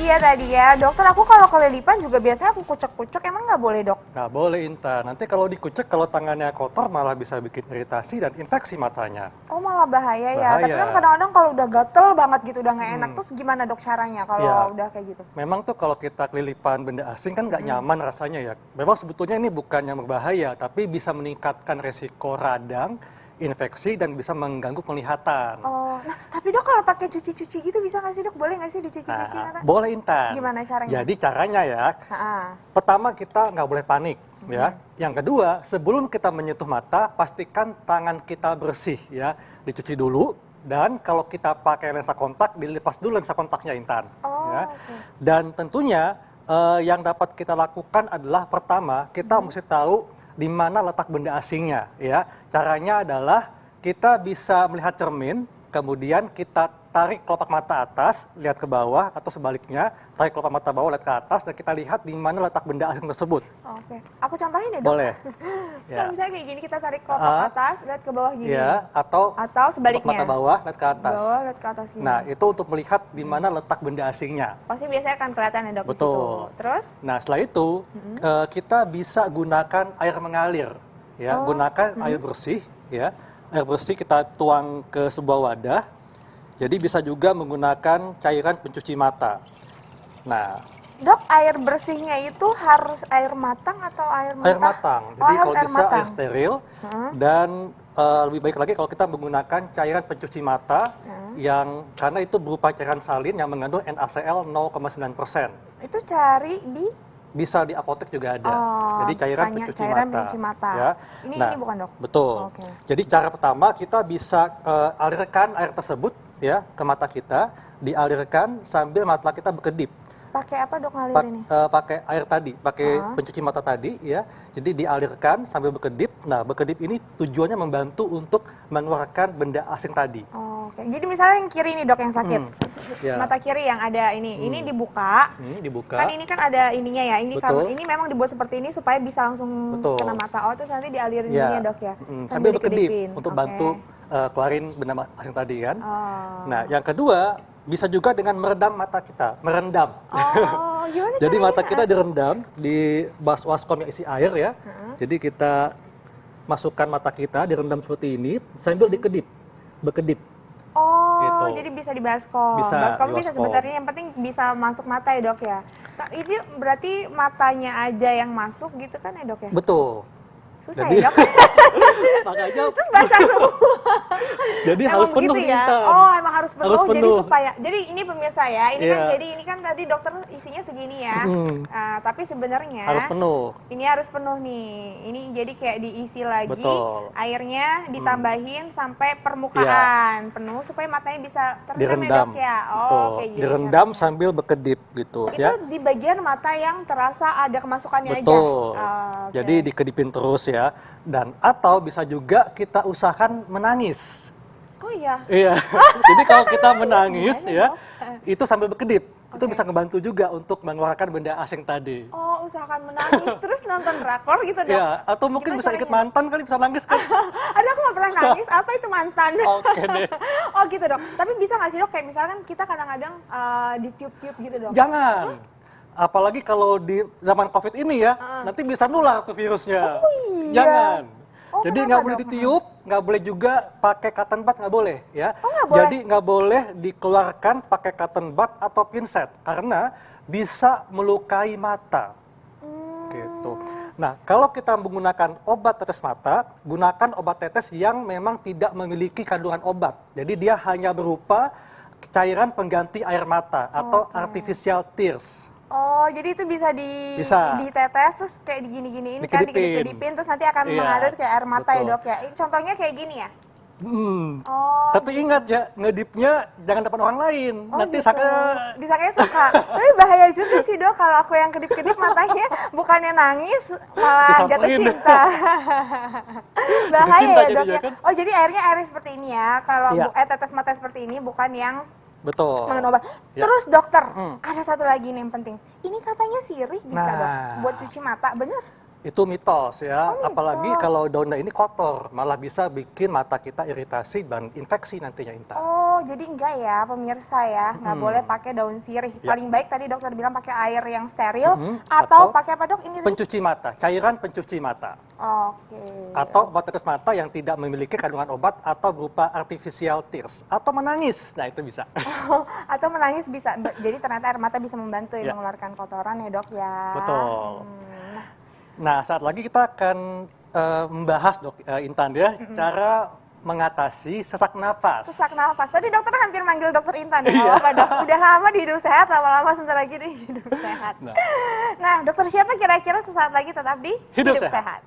dia tadi ya. Dokter, aku kalau kelilipan juga biasanya aku kucek-kucek, emang nggak boleh dok? Nggak boleh Intan, nanti kalau dikucek kalau tangannya kotor malah bisa bikin iritasi dan infeksi matanya. Oh malah bahaya ya, tapi Bahaya. kan kadang-kadang kalau udah gatel banget gitu, udah nggak enak, terus gimana dok caranya kalau Ya. udah kayak gitu? Memang tuh kalau kita kelilipan benda asing kan nggak nyaman rasanya ya. Memang sebetulnya ini bukan yang berbahaya, tapi bisa meningkatkan resiko radang, infeksi, dan bisa mengganggu penglihatan. Oh, nah tapi dok kalau pakai cuci-cuci gitu bisa nggak sih dok? Boleh nggak sih dicuci-cuci mata? Boleh Intan. Gimana caranya? Jadi caranya ya, Ha-ha. pertama kita nggak boleh panik ya. Yang kedua, sebelum kita menyentuh mata, pastikan tangan kita bersih ya. Dicuci dulu, dan kalau kita pakai lensa kontak, dilepas dulu lensa kontaknya Intan. Oh, Ya. oke. Dan tentunya yang dapat kita lakukan adalah pertama, kita mesti tahu di mana letak benda asingnya ya. Caranya adalah kita bisa melihat cermin, kemudian kita tarik kelopak mata atas, lihat ke bawah, atau sebaliknya, tarik kelopak mata bawah, lihat ke atas, dan kita lihat di mana letak benda asing tersebut. Oke, aku contohin ya dok. Boleh. Kalau misalnya kayak gini, kita tarik kelopak atas, lihat ke bawah gini. Ya, atau kelopak sebaliknya. mata bawah, lihat ke atas. Bawah, lihat ke atas gini. Nah, itu untuk melihat di mana letak benda asingnya. Pasti biasanya akan kelihatan ya dok di situ. Betul. Terus? Nah, setelah itu kita bisa gunakan air mengalir, ya. Gunakan air bersih, ya. Air bersih kita tuang ke sebuah wadah. Jadi bisa juga menggunakan cairan pencuci mata. Nah, Dok, air bersihnya itu harus air matang atau air mentah? air matang. Jadi harus kalau air bisa matang. air steril, dan lebih baik lagi kalau kita menggunakan cairan pencuci mata yang karena itu berupa cairan salin yang mengandung NaCl 0,9%. Itu cari di Bisa di apotek juga ada. Jadi cairan pencuci cairan mata. pencuci mata. Ya. Ini bukan dok? Betul. Oke. Jadi cara pertama kita bisa alirkan air tersebut ya ke mata kita, dialirkan sambil mata kita berkedip. Pakai apa dok ngalirinnya? Pakai air tadi, pakai pencuci mata tadi ya. Jadi dialirkan sambil berkedip. Nah, berkedip ini tujuannya membantu untuk mengeluarkan benda asing tadi. Oke. Jadi misalnya yang kiri ini dok yang sakit. Ya. Mata kiri yang ada ini dibuka. Dibuka. Kan ini kan ada ininya ya. Ini Betul. ini memang dibuat seperti ini supaya bisa langsung Betul. kena mata. Oh, terus nanti dialirin Ya. ini ya dok ya. Sambil berkedip dikedipin. untuk Oke. bantu keluarin benda asing tadi kan. Oh. Nah, yang kedua bisa juga dengan meredam mata kita, merendam. Oh, gimana Jadi caranya? mata kita direndam di baskom yang isi air ya. Jadi kita masukkan mata kita direndam seperti ini sambil dikedip, berkedip. Oh, Gitu. jadi bisa di baskom. Bisa, Baskom di bisa baskom. sebenarnya, yang penting bisa masuk mata ya dok ya. Itu berarti matanya aja yang masuk gitu kan ya dok ya? Betul. Susah Jadi- ya dok? Makanya Terus basah semua. jadi Emang harus penuh begitu ya? Intan. Oh, emang harus penuh. Harus Jadi penuh. supaya, jadi ini pemirsa ya, ini kan Iya. jadi ini kan tadi dokter isinya segini ya. Tapi sebenarnya Harus penuh. ini harus penuh nih. Ini jadi kayak diisi lagi, Betul. airnya ditambahin sampai permukaan penuh supaya matanya bisa terendam ya Direndam. dok ya. Oh, Betul. kayak gitu Direndam caranya. sambil berkedip gitu Itu ya. di bagian mata yang terasa ada kemasukannya aja. Betul. Oh, oke. Jadi dikedipin terus ya. Dan atau bisa juga kita usahakan menangis. Oh iya. Iya. Jadi kalau kita menangis Gimana, ya, Dok? itu sambil berkedip. Itu Oke. bisa ngebantu juga untuk mengeluarkan benda asing tadi. Oh, usahakan menangis terus nonton drakor gitu dok. Ya, atau mungkin Gimana bisa ikut caranya? mantan kali, bisa nangis kan? Aduh, aku gak pernah nangis. Apa itu mantan? Oke deh. Oh gitu dok. Tapi bisa nggak sih dok? Kayak misalkan kita kadang-kadang ditiup-tiup gitu dok. Jangan. Apalagi kalau di zaman COVID ini ya, nanti bisa nular tuh virusnya. Oh, iya. Jangan. Oh, Jadi kenapa, nggak boleh Dok? ditiup, nggak boleh juga pakai cotton bud, nggak boleh ya. Oh, nggak boleh? Jadi nggak boleh dikeluarkan pakai cotton bud atau pinset karena bisa melukai mata. Gitu. Nah, kalau kita menggunakan obat tetes mata, gunakan obat tetes yang memang tidak memiliki kandungan obat. Jadi dia hanya berupa cairan pengganti air mata atau artificial tears. Oh, jadi itu bisa Bisa. ditetes terus kayak digini-giniin kan, Dikedipin. dikedipin terus nanti akan Iya, mengalir kayak air mata ya betul. dok ya. Ini contohnya kayak gini ya? Oh, Tapi ingat ya, ngedipnya jangan depan orang lain. oh Nanti gitu. sangka Disangkanya suka. Tapi bahaya juga sih dok kalau aku yang kedip-kedip matanya bukannya nangis malah jatuh Disamperin. cinta. Bahaya cinta ya dok jadinya ya. kan? Oh jadi airnya air seperti ini ya. Kalau Iya. tetes mata seperti ini bukan yang betul. mengandung obat. Ya. Terus dokter, ada satu lagi nih yang penting. Ini katanya sirih bisa Nah. dok buat cuci mata, bener? Itu mitos ya. Oh, mitos. Apalagi kalau daunnya ini kotor, malah bisa bikin mata kita iritasi dan infeksi nantinya Intan. Oh Oh, jadi enggak ya pemirsa ya, nggak boleh pakai daun sirih. Ya. Paling baik tadi dokter bilang pakai air yang steril atau atau pakai apa dok? Ini tadi? Pencuci mata, cairan pencuci mata. Oke. Atau obat tetes mata yang tidak memiliki kandungan obat atau berupa artificial tears. Atau menangis, nah itu bisa. Atau menangis bisa. Jadi ternyata air mata bisa membantu Ya. mengeluarkan kotoran ya dok ya. Betul. Nah, saat lagi kita akan membahas dok Intan ya, cara mengatasi sesak nafas. Sesak nafas. Tadi dokter hampir manggil dokter Intan ya. Apa dok? Udah lama di Hidup Sehat, lama-lama sebentar lagi di Hidup Sehat. Nah, dokter siapa kira-kira sesaat lagi tetap di Hidup Sehat.